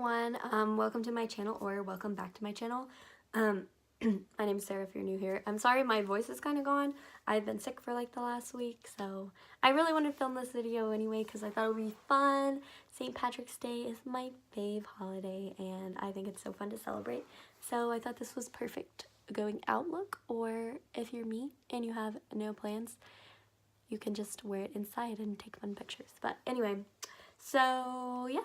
everyone, welcome to my channel, or welcome back to my channel. My name is Sarah if you're new here. I'm sorry my voice is kind of gone. I've been sick for like the last week, so I really wanted to film this video anyway because I thought it would be fun. St. Patrick's Day is my fave holiday and I think it's so fun to celebrate. So I thought this was perfect going out look, or if you're me and you have no plans, you can just wear it inside and take fun pictures. But anyway, so yeah.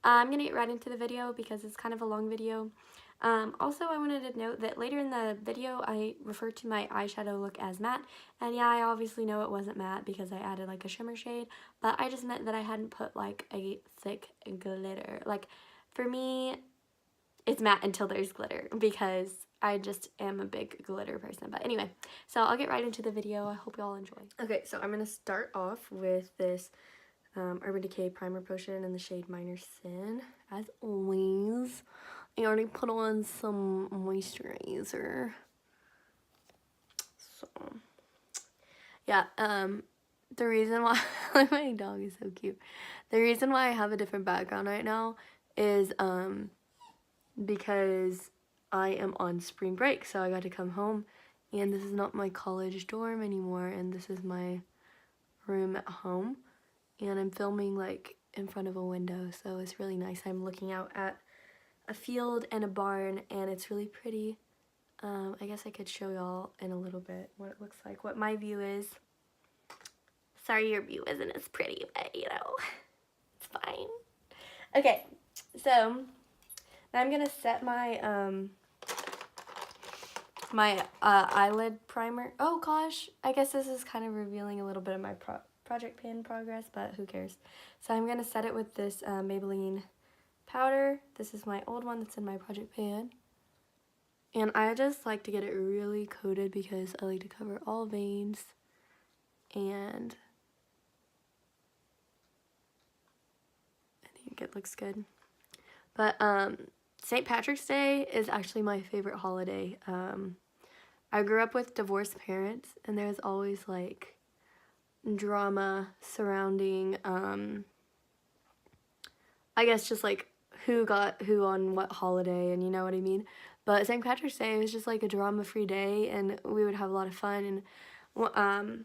I'm going to get right into the video because it's kind of a long video. Also, I wanted to note that later in the video, I referred to my eyeshadow look as matte. And yeah, I obviously know it wasn't matte because I added like a shimmer shade. But I just meant that I hadn't put like a thick glitter. Like, for me, it's matte until there's glitter because I just am a big glitter person. But anyway, so I'll get right into the video. I hope you all enjoy. Okay, so I'm going to start off with this Urban Decay Primer Potion in the shade Minor Sin. As always, I already put on some moisturizer. So, yeah, the reason why, my dog is so cute. The reason why I have a different background right now is, because I am on spring break, so I got to come home, and this is not my college dorm anymore, and this is my room at home. And I'm filming like in front of a window, so it's really nice. I'm looking out at a field and a barn, and it's really pretty. I guess I could show y'all in a little bit what it looks like, what my view is. Sorry your view isn't as pretty, but you know, it's fine. Okay, so now I'm gonna set my eyelid primer. Oh gosh, I guess this is kind of revealing a little bit of my project pan progress, but who cares. So I'm going to set it with this Maybelline powder. This is my old one that's in my project pan. And I just like to get it really coated because I like to cover all veins. And I think it looks good. But St. Patrick's Day is actually my favorite holiday. I grew up with divorced parents, and there's always like drama surrounding I guess just like who got who on what holiday, and you know what I mean. But St. Patrick's Day was just like a drama-free day, and we would have a lot of fun. And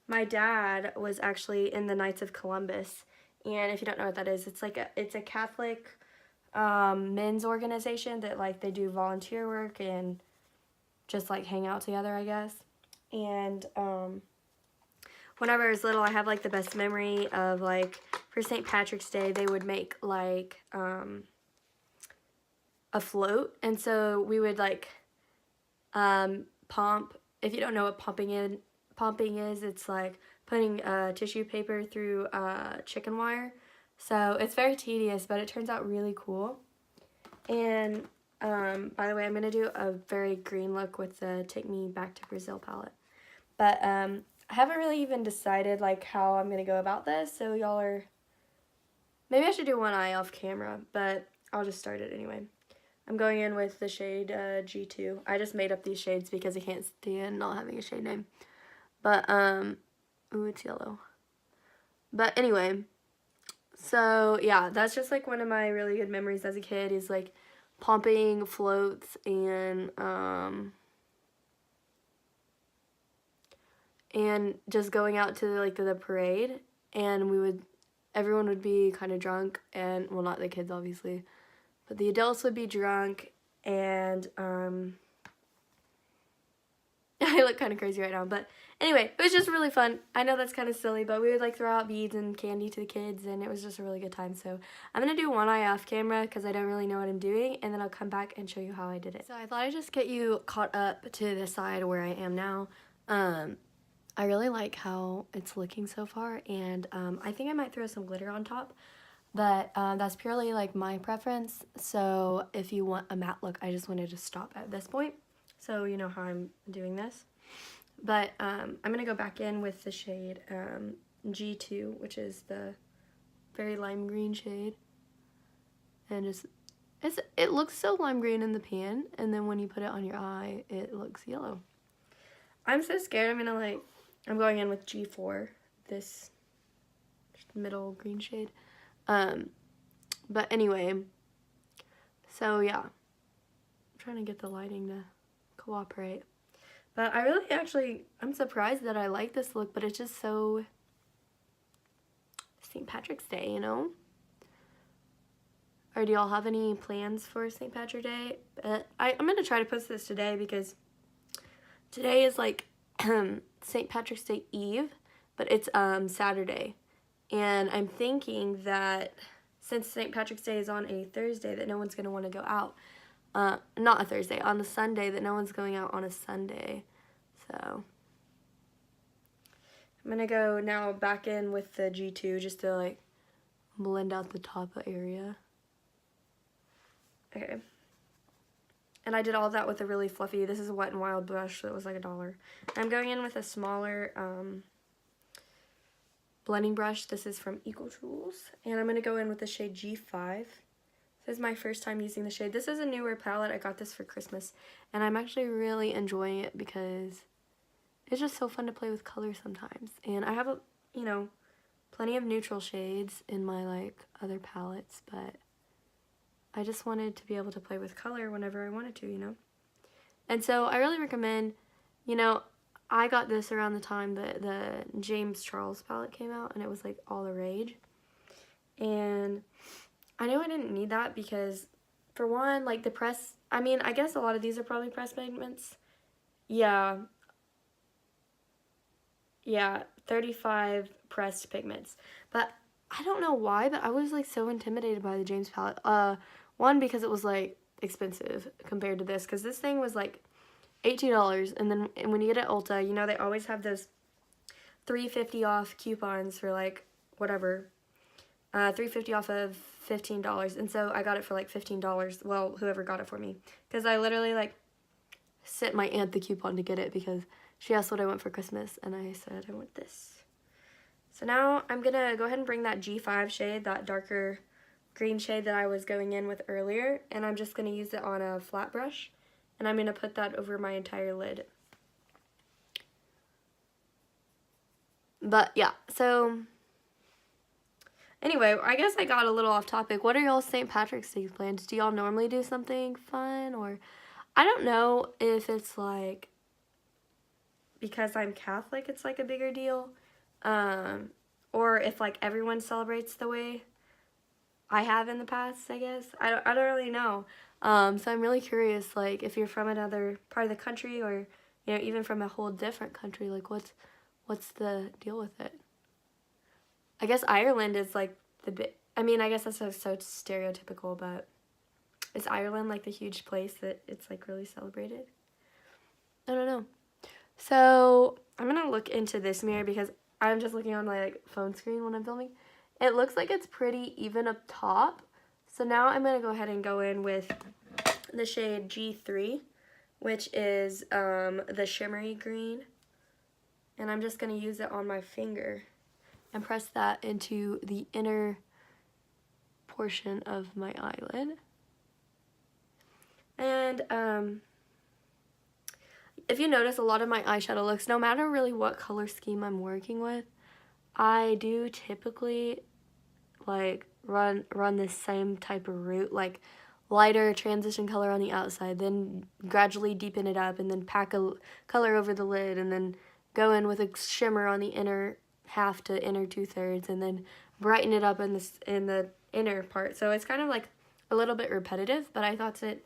my dad was actually in the Knights of Columbus, and if you don't know what that is, it's like it's a Catholic men's organization that like they do volunteer work and just like hang out together, I guess. And whenever I was little, I have like the best memory of like for St. Patrick's Day, they would make like a float, and so we would like pomp. If you don't know what pomping is, it's like putting tissue paper through chicken wire. So it's very tedious, but it turns out really cool. And by the way, I'm gonna do a very green look with the Take Me Back to Brazil palette, but I haven't really even decided like how I'm going to go about this, so y'all are, maybe I should do one eye off camera, but I'll just start it anyway. I'm going in with the shade G2. I just made up these shades because I can't stand not having a shade name. But, ooh, it's yellow. But anyway, so yeah, that's just like one of my really good memories as a kid is like pumping floats and just going out to like the parade, and everyone would be kind of drunk, and well, not the kids obviously, but the adults would be drunk, and I look kind of crazy right now, but anyway, it was just really fun. I know that's kind of silly, but we would like throw out beads and candy to the kids, and it was just a really good time. So I'm gonna do one eye off camera because I don't really know what I'm doing, and then I'll come back and show you how I did it. So I thought I'd just get you caught up to the side where I am now. I really like how it's looking so far, and I think I might throw some glitter on top, but that's purely like my preference. So if you want a matte look, I just wanted to stop at this point, so you know how I'm doing this. But I'm gonna go back in with the shade G2, which is the very lime green shade, and it looks so lime green in the pan, and then when you put it on your eye, it looks yellow. I'm so scared. I'm going in with G4, this middle green shade. But anyway, So yeah, I'm trying to get the lighting to cooperate. But I really I'm surprised that I like this look, but it's just so St. Patrick's Day, you know? Or do y'all have any plans for St. Patrick's Day? I'm going to try to post this today because today is like St. Patrick's Day Eve, but it's Saturday. And I'm thinking that since St. Patrick's Day is on a Thursday, that no one's going to want to go out. Not a Thursday, on a Sunday, that no one's going out on a Sunday. So I'm going to go now back in with the G2 just to like blend out the top area. Okay. And I did all that with a really fluffy, this is a Wet n Wild brush that was like $1. I'm going in with a smaller blending brush. This is from Eco Tools. And I'm going to go in with the shade G5. This is my first time using the shade. This is a newer palette. I got this for Christmas. And I'm actually really enjoying it because it's just so fun to play with color sometimes. And I have, you know, plenty of neutral shades in my like other palettes, but I just wanted to be able to play with color whenever I wanted to, you know. And so I really recommend, you know, I got this around the time that the James Charles palette came out, and it was like all the rage. And I knew I didn't need that because, for one, like the press, I mean, I guess a lot of these are probably press pigments. Yeah. Yeah, 35 pressed pigments. But I don't know why, but I was like so intimidated by the James palette. One, because it was like expensive compared to this, because this thing was like $18, and then when you get at Ulta, you know, they always have those $3.50 off coupons for like whatever, $3.50 off of $15, and so I got it for like $15. Well, whoever got it for me, because I literally like sent my aunt the coupon to get it because she asked what I want for Christmas, and I said I want this. So now I'm gonna go ahead and bring that G5 shade, that darker green shade that I was going in with earlier, and I'm just going to use it on a flat brush, and I'm going to put that over my entire lid. But yeah, so anyway, I guess I got a little off topic. What are y'all's St. Patrick's Day plans? Do y'all normally do something fun? Or I don't know if it's like because I'm Catholic it's like a bigger deal, or if like everyone celebrates the way I have in the past, I guess. I don't really know. So I'm really curious, like, if you're from another part of the country, or, you know, even from a whole different country, like, what's the deal with it? I guess Ireland is, like, I mean, I guess that's so stereotypical, but is Ireland, like, the huge place that it's, like, really celebrated? I don't know. So I'm going to look into this mirror because I'm just looking on my, like, phone screen when I'm filming. It looks like it's pretty even up top. So now I'm going to go ahead and go in with the shade G3, which is the shimmery green. And I'm just going to use it on my finger and press that into the inner portion of my eyelid. And if you notice, a lot of my eyeshadow looks, no matter really what color scheme I'm working with, I do typically like run the same type of route, like lighter transition color on the outside, then gradually deepen it up, and then pack a color over the lid, and then go in with a shimmer on the inner half to inner 2/3, and then brighten it up in the inner part. So it's kind of like a little bit repetitive, but I thought that,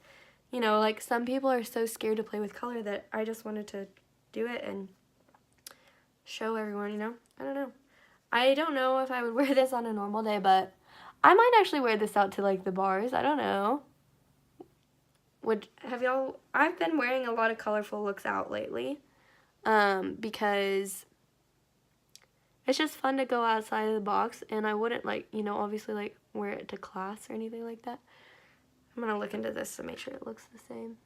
you know, like some people are so scared to play with color that I just wanted to do it and show everyone, you know. I don't know. I don't know if I would wear this on a normal day, but I might actually wear this out to like the bars. I don't know. I've been wearing a lot of colorful looks out lately, because it's just fun to go outside of the box, and I wouldn't like, you know, obviously like wear it to class or anything like that. I'm gonna look into this to make sure it looks the same.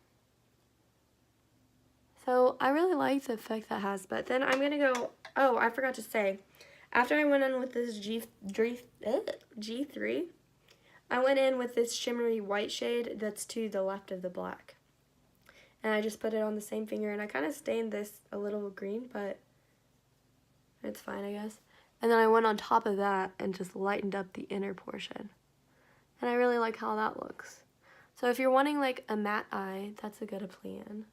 So I really like the effect that has, but then I'm gonna go, oh, I forgot to say, after I went in with this G3, I went in with this shimmery white shade that's to the left of the black. And I just put it on the same finger, and I kind of stained this a little green, but it's fine, I guess. And then I went on top of that and just lightened up the inner portion. And I really like how that looks. So if you're wanting like a matte eye, that's a good plan.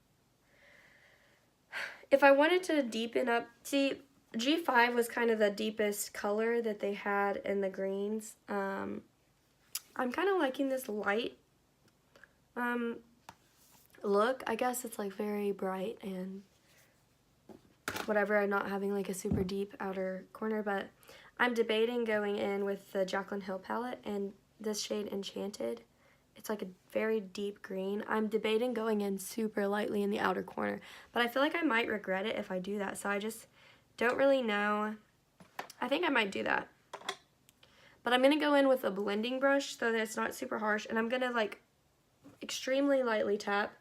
If I wanted to deepen up, see, G5 was kind of the deepest color that they had in the greens. I'm kind of liking this light look. I guess it's like very bright and whatever. I'm not having like a super deep outer corner, but I'm debating going in with the Jaclyn Hill palette and this shade Enchanted. It's like a very deep green. I'm debating going in super lightly in the outer corner, but I feel like I might regret it if I do that, so I just don't really know. I think I might do that. But I'm going to go in with a blending brush so that it's not super harsh, and I'm going to like extremely lightly tap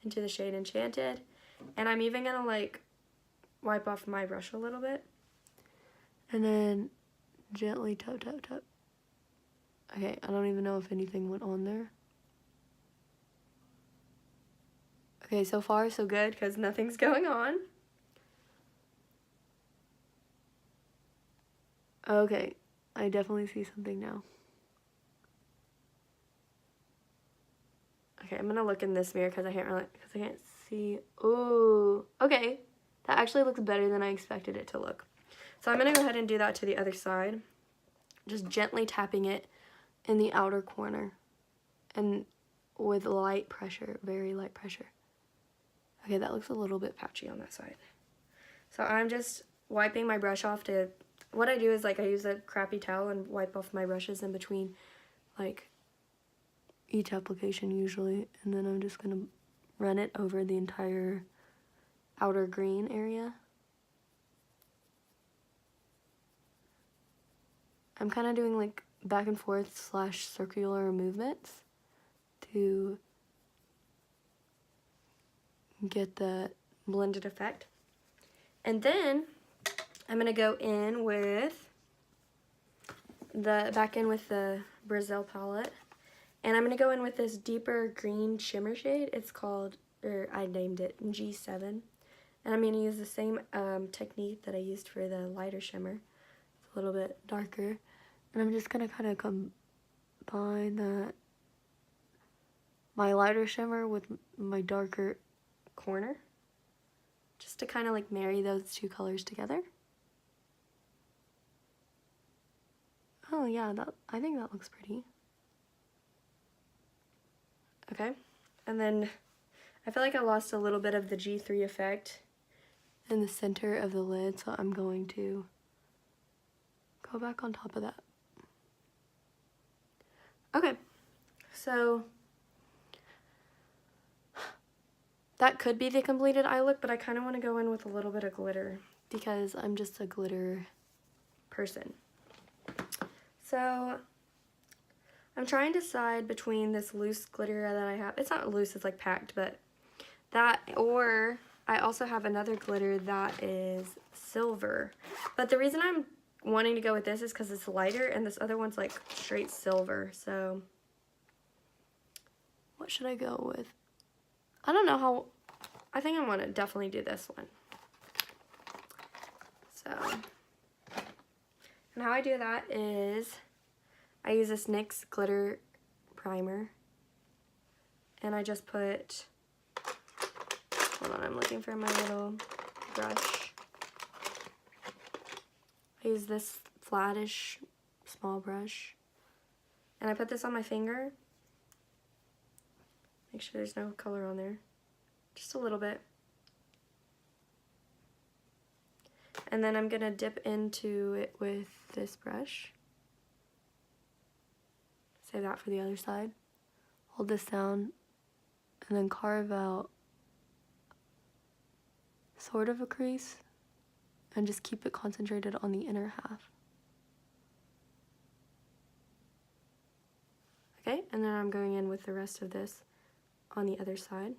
into the shade Enchanted, and I'm even going to like wipe off my brush a little bit, and then gently tap, tap, tap. Okay, I don't even know if anything went on there. Okay, so far so good because nothing's going on. Okay, I definitely see something now. Okay, I'm gonna look in this mirror because I can't see. Ooh, okay, that actually looks better than I expected it to look. So I'm gonna go ahead and do that to the other side, just gently tapping it in the outer corner, and with light pressure, very light pressure. Okay, that looks a little bit patchy on that side. So I'm just wiping my brush off to, what I do is like I use a crappy towel and wipe off my brushes in between like each application usually, and then I'm just gonna run it over the entire outer green area. I'm kind of doing like back and forth / circular movements to get the blended effect. And then I'm going to go in with the Brazil palette, and I'm going to go in with this deeper green shimmer shade. It's called, or I named it G7, and I'm going to use the same technique that I used for the lighter shimmer. It's a little bit darker, and I'm just going to kind of combine my lighter shimmer with my darker corner, just to kind of like marry those two colors together. Oh yeah, I think that looks pretty. Okay, and then I feel like I lost a little bit of the G3 effect in the center of the lid, so I'm going to go back on top of that. Okay, so that could be the completed eye look, but I kind of want to go in with a little bit of glitter because I'm just a glitter person. So I'm trying to decide between this loose glitter that I have. It's not loose, it's like packed, but that, or I also have another glitter that is silver. But the reason I'm wanting to go with this is because it's lighter, and this other one's like straight silver. So what should I go with? I don't know how, I think I want to definitely do this one. So, and how I do that is I use this NYX Glitter Primer, and I just put, hold on, I'm looking for my little brush. I use this flattish small brush, and I put this on my finger. Make sure there's no color on there. Just a little bit. And then I'm going to dip into it with this brush. Save that for the other side. Hold this down and then carve out sort of a crease and just keep it concentrated on the inner half. Okay, and then I'm going in with the rest of this on the other side.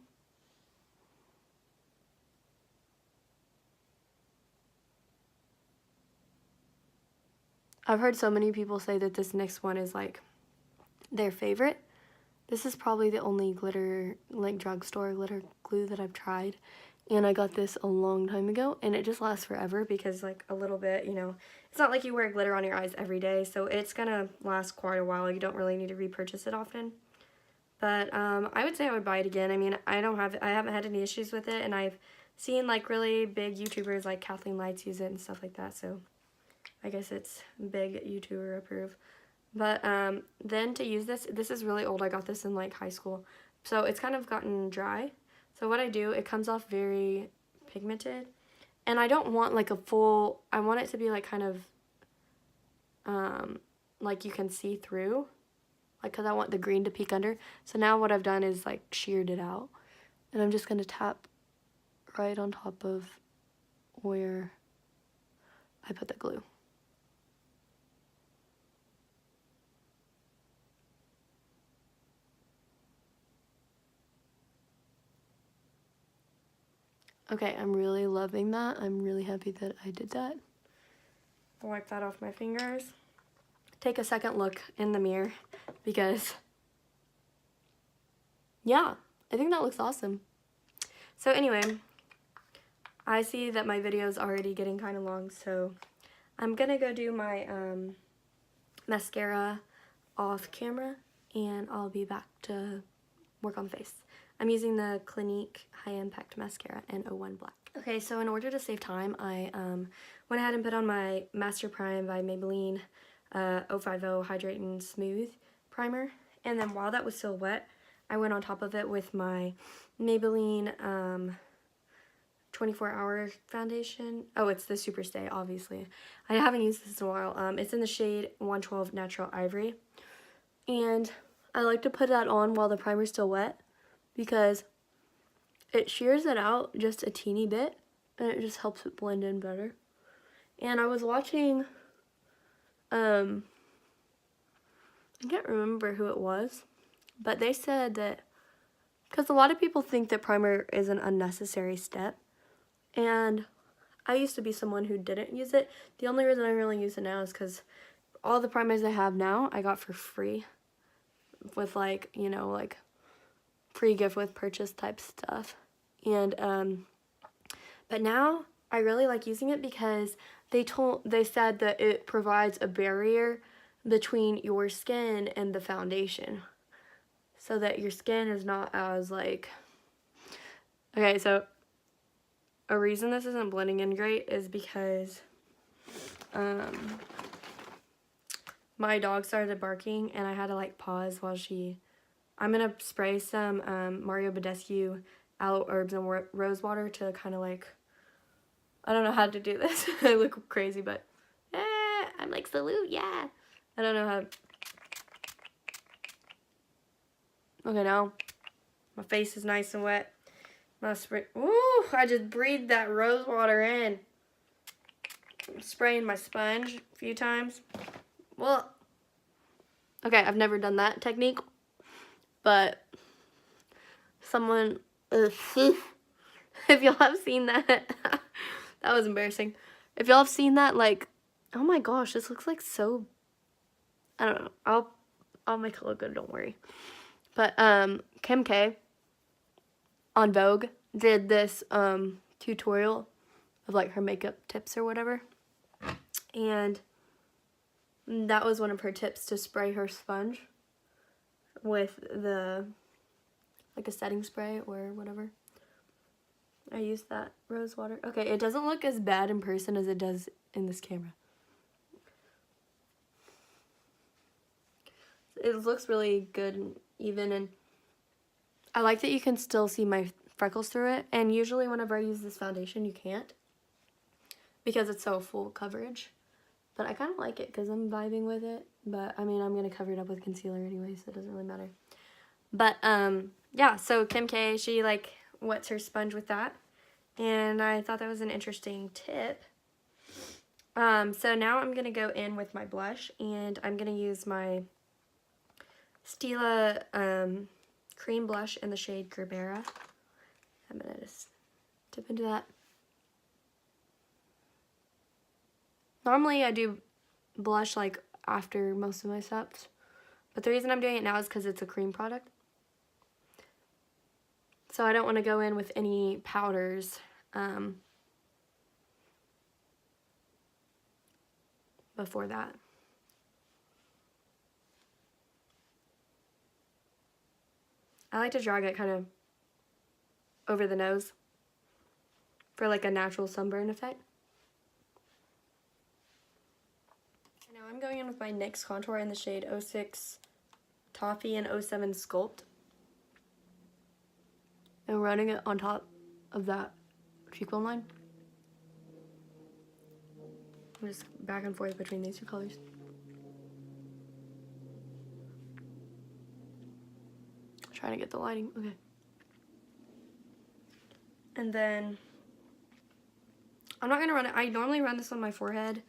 I've heard so many people say that this NYX one is like their favorite. This is probably the only glitter, like drugstore glitter glue that I've tried, and I got this a long time ago, and it just lasts forever because like a little bit, you know, it's not like you wear glitter on your eyes every day, so it's gonna last quite a while. You don't really need to repurchase it often. But I would say I would buy it again. I mean, I haven't had any issues with it, and I've seen like really big YouTubers like Kathleen Lights use it and stuff like that, so I guess it's big YouTuber approved. But then to use this is really old. I got this in like high school, so it's kind of gotten dry. So what I do, it comes off very pigmented, and I don't want like a full, I want it to be like kind of like you can see through, like, because I want the green to peek under. So now what I've done is like sheared it out, and I'm just going to tap right on top of where I put the glue. Okay, I'm really loving that. I'm really happy that I did that. I'll wipe that off my fingers. Take a second look in the mirror because, yeah, I think that looks awesome. So anyway, I see that my video is already getting kind of long, so I'm gonna go do my mascara off camera, and I'll be back to work on the face. I'm using the Clinique High Impact Mascara in 01 Black. Okay, so in order to save time, I went ahead and put on my Masterprime by Maybelline 050 Hydrate and Smooth Primer. And then while that was still wet, I went on top of it with my Maybelline 24-hour foundation. Oh, it's the Super Stay, obviously. I haven't used this in a while. It's in the shade 112 Natural Ivory. And I like to put that on while the primer's still wet because it shears it out just a teeny bit, and it just helps it blend in better. And I was watching, I can't remember who it was, but they said that, because a lot of people think that primer is an unnecessary step, and I used to be someone who didn't use it. The only reason I really use it now is because all the primers I have now I got for free with, like, you know, like free gift with purchase type stuff. And but now I really like using it because they said that it provides a barrier between your skin and the foundation, so that your skin is not as like, okay, so a reason this isn't blending in great is because my dog started barking, and I had to like pause while I'm gonna spray some Mario Badescu aloe herbs and rose water to kind of like, I don't know how to do this. I look crazy, but I'm like, salute, yeah. I don't know how. Okay, now my face is nice and wet. My spray. Ooh, I just breathed that rose water in. I'm spraying my sponge a few times. Well, okay, I've never done that technique, but someone, if y'all have seen that, that was embarrassing. If y'all have seen that, like, oh my gosh, this looks like so, I don't know. I'll make it look good, don't worry. But Kim K on Vogue did this tutorial of like her makeup tips or whatever, and that was one of her tips, to spray her sponge with the, like, a setting spray or whatever. I used that rose water. Okay, it doesn't look as bad in person as it does in this camera. It looks really good and even, and I like that you can still see my freckles through it. And usually whenever I use this foundation, you can't, because it's so full coverage. But I kind of like it because I'm vibing with it. But I mean, I'm going to cover it up with concealer anyway, so it doesn't really matter. But yeah, so Kim K, she like wets her sponge with that, and I thought that was an interesting tip. So now I'm going to go in with my blush, and I'm going to use my Stila cream blush in the shade Gerbera. I'm going to just dip into that. Normally I do blush like after most of my steps, but the reason I'm doing it now is because it's a cream product. So I don't want to go in with any powders before that. I like to drag it kind of over the nose for like a natural sunburn effect. And now I'm going in with my NYX contour in the shade 06 Toffee and 07 Sculpt. And running it on top of that cheekbone line. I'm just back and forth between these two colors. Trying to get the lighting. Okay. And then I'm not gonna run it. I normally run this on my forehead.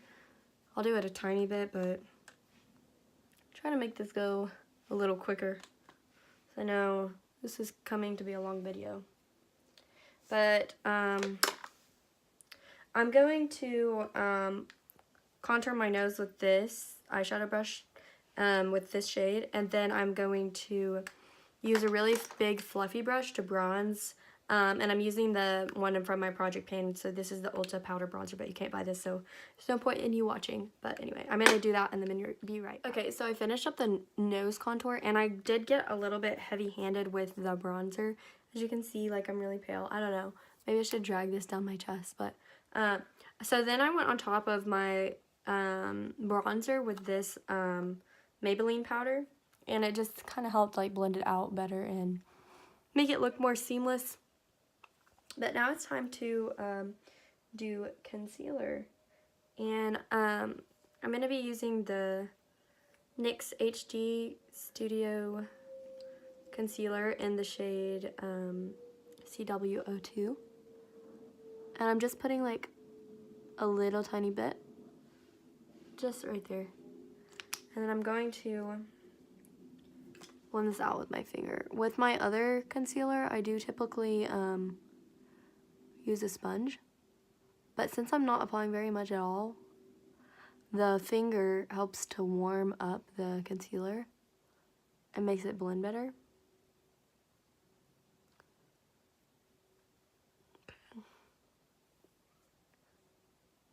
I'll do it a tiny bit, but try to make this go a little quicker. So I know this is coming to be a long video. But I'm going to contour my nose with this eyeshadow brush with this shade, and then I'm going to use a really big fluffy brush to bronze. And I'm using the one from my project pan, so this is the Ulta powder bronzer, but you can't buy this, so there's no point in you watching. But anyway, I'm gonna do that and then be right back. Okay, so I finished up the nose contour, and I did get a little bit heavy-handed with the bronzer. As you can see, like, I'm really pale. I don't know. Maybe I should drag this down my chest, but so then I went on top of my bronzer with this Maybelline powder, and it just kind of helped like blend it out better and make it look more seamless. But now it's time to do concealer, and I'm going to be using the NYX HD Studio Concealer in the shade CW02, and I'm just putting like a little tiny bit just right there, and then I'm going to blend this out with my finger. With my other concealer, I do typically use a sponge, but since I'm not applying very much at all, the finger helps to warm up the concealer and makes it blend better.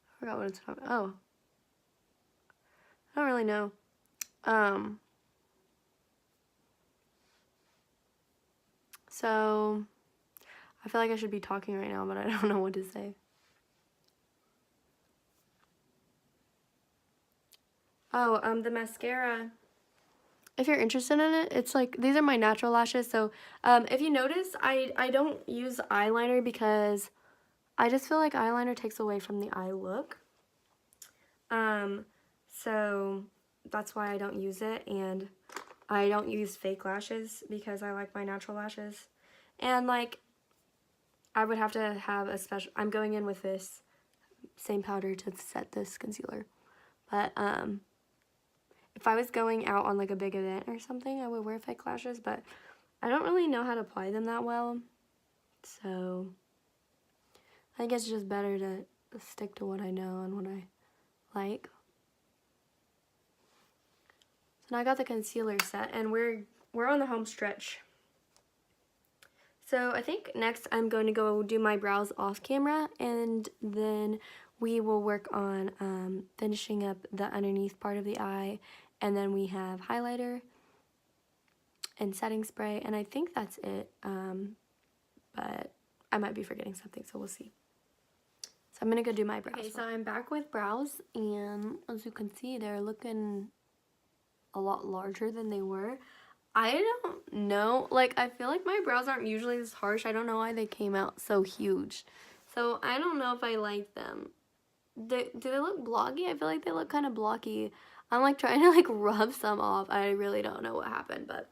I forgot what it's talking about. Oh, I don't really know. So I feel like I should be talking right now, but I don't know what to say. Oh, the mascara. If you're interested in it, it's like, these are my natural lashes. So if you notice, I don't use eyeliner because I just feel like eyeliner takes away from the eye look. So that's why I don't use it, and I don't use fake lashes because I like my natural lashes. And like, I would have to have a special, I'm going in with this same powder to set this concealer. But if I was going out on like a big event or something, I would wear fake lashes, but I don't really know how to apply them that well. So I think it's just better to stick to what I know and what I like. So now I got the concealer set, and we're on the home stretch. So I think next I'm going to go do my brows off camera, and then we will work on finishing up the underneath part of the eye, and then we have highlighter and setting spray, and I think that's it, but I might be forgetting something, so we'll see. So I'm gonna go do my brows. Okay, so I'm back with brows, and as you can see, they're looking a lot larger than they were. I don't know, like, I feel like my brows aren't usually this harsh. I don't know why they came out so huge. So I don't know if I like them. Do they look blocky? I feel like they look kind of blocky. I'm like trying to like rub some off. I really don't know what happened, but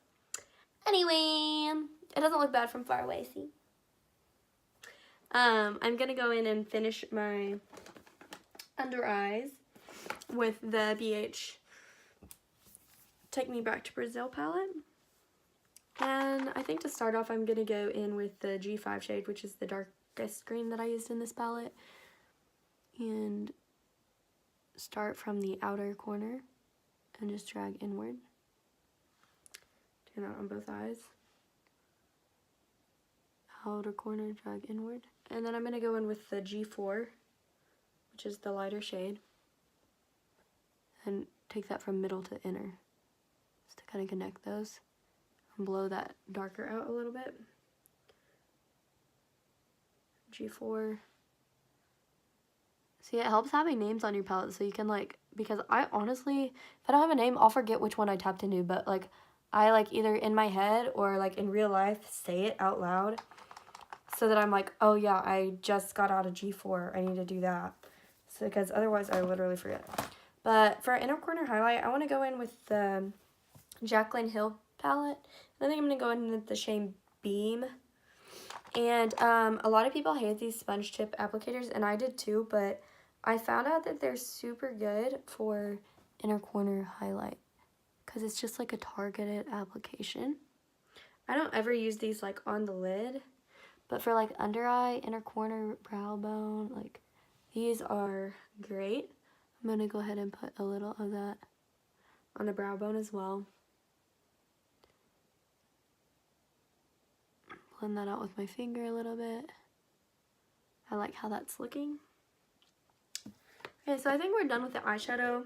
anyway, it doesn't look bad from far away, see? I'm gonna go in and finish my under eyes with the BH Take Me Back to Brazil palette. And I think to start off, I'm gonna go in with the G5 shade, which is the darkest green that I used in this palette, and start from the outer corner and just drag inward. Do that on both eyes. Outer corner, drag inward. And then I'm going to go in with the G4, which is the lighter shade, and take that from middle to inner, just to kind of connect those. and blow that darker out a little bit. G4. See, it helps having names on your palette so you can like, because I honestly, if I don't have a name, I'll forget which one I tapped into, but like I like either in my head or like in real life say it out loud so that I'm like, oh yeah, I just got out of G4, I need to do that. So because otherwise I literally forget. But for inner corner highlight, I want to go in with the Jaclyn Hill palette. I think I'm going to go in with the shade Beam. And a lot of people hate these sponge tip applicators, and I did too, but I found out that they're super good for inner corner highlight because it's just like a targeted application. I don't ever use these like on the lid, but for like under eye, inner corner, brow bone, like these are great. I'm going to go ahead and put a little of that on the brow bone as well. Blend that out with my finger a little bit. I like how that's looking. Okay, so I think we're done with the eyeshadow.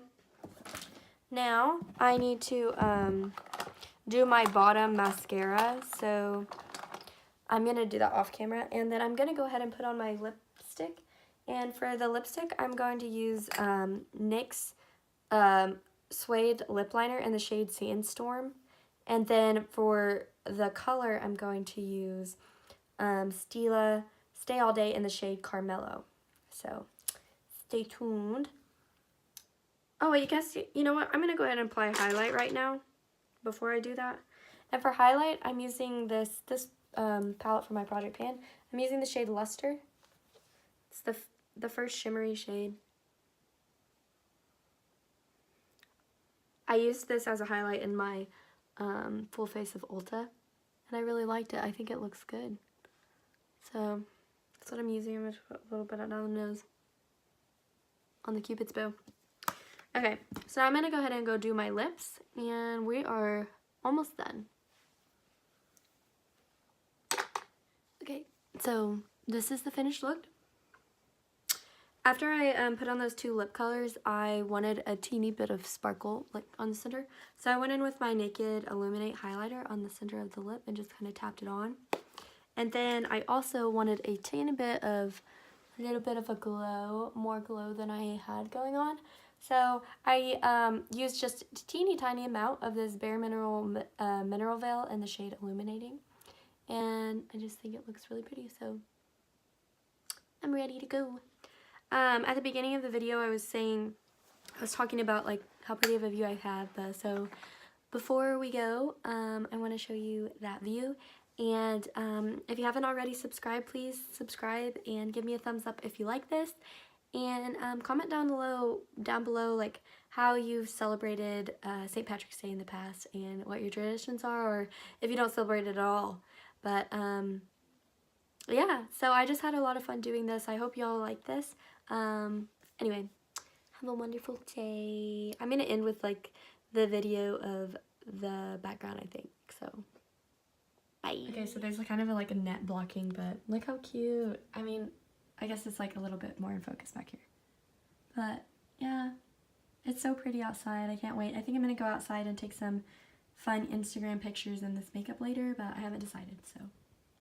Now I need to do my bottom mascara. So I'm going to do that off camera. And then I'm going to go ahead and put on my lipstick. And for the lipstick, I'm going to use NYX Suede lip liner in the shade Sandstorm. And then for the color, I'm going to use Stila Stay All in the shade Carmelo. So stay tuned. Oh, wait, you know what? I'm going to go ahead and apply highlight right now before I do that. And for highlight, I'm using this palette from my project pan. I'm using the shade Luster. It's the first shimmery shade. I used this as a highlight in my full face of Ulta, and I really liked it. I think it looks good. So that's what I'm using. I'm going to put a little bit on the nose, on the Cupid's bow. Okay, so I'm going to go ahead and go do my lips, and we are almost done. Okay, so this is the finished look. After I put on those two lip colors, I wanted a teeny bit of sparkle like on the center. So I went in with my Naked Illuminate highlighter on the center of the lip and just kind of tapped it on. And then I also wanted a little bit of a glow, more glow than I had going on. So I used just a teeny tiny amount of this Bare Mineral Mineral Veil in the shade Illuminating. And I just think it looks really pretty, so I'm ready to go. At the beginning of the video, I was talking about like how pretty of a view I have. So before we go, I want to show you that view. And if you haven't already subscribed, please subscribe and give me a thumbs up if you like this. And comment down below like how you've celebrated St. Patrick's Day in the past and what your traditions are, or if you don't celebrate it at all. But yeah, so I just had a lot of fun doing this. I hope y'all like this. Anyway, have a wonderful day. I'm gonna end with like the video of the background, I think. So bye. Okay, so there's kind of like a net blocking, but look how cute. I mean, I guess it's like a little bit more in focus back here. But yeah, it's so pretty outside. I can't wait. I think I'm gonna go outside and take some fun Instagram pictures in this makeup later, but I haven't decided, so.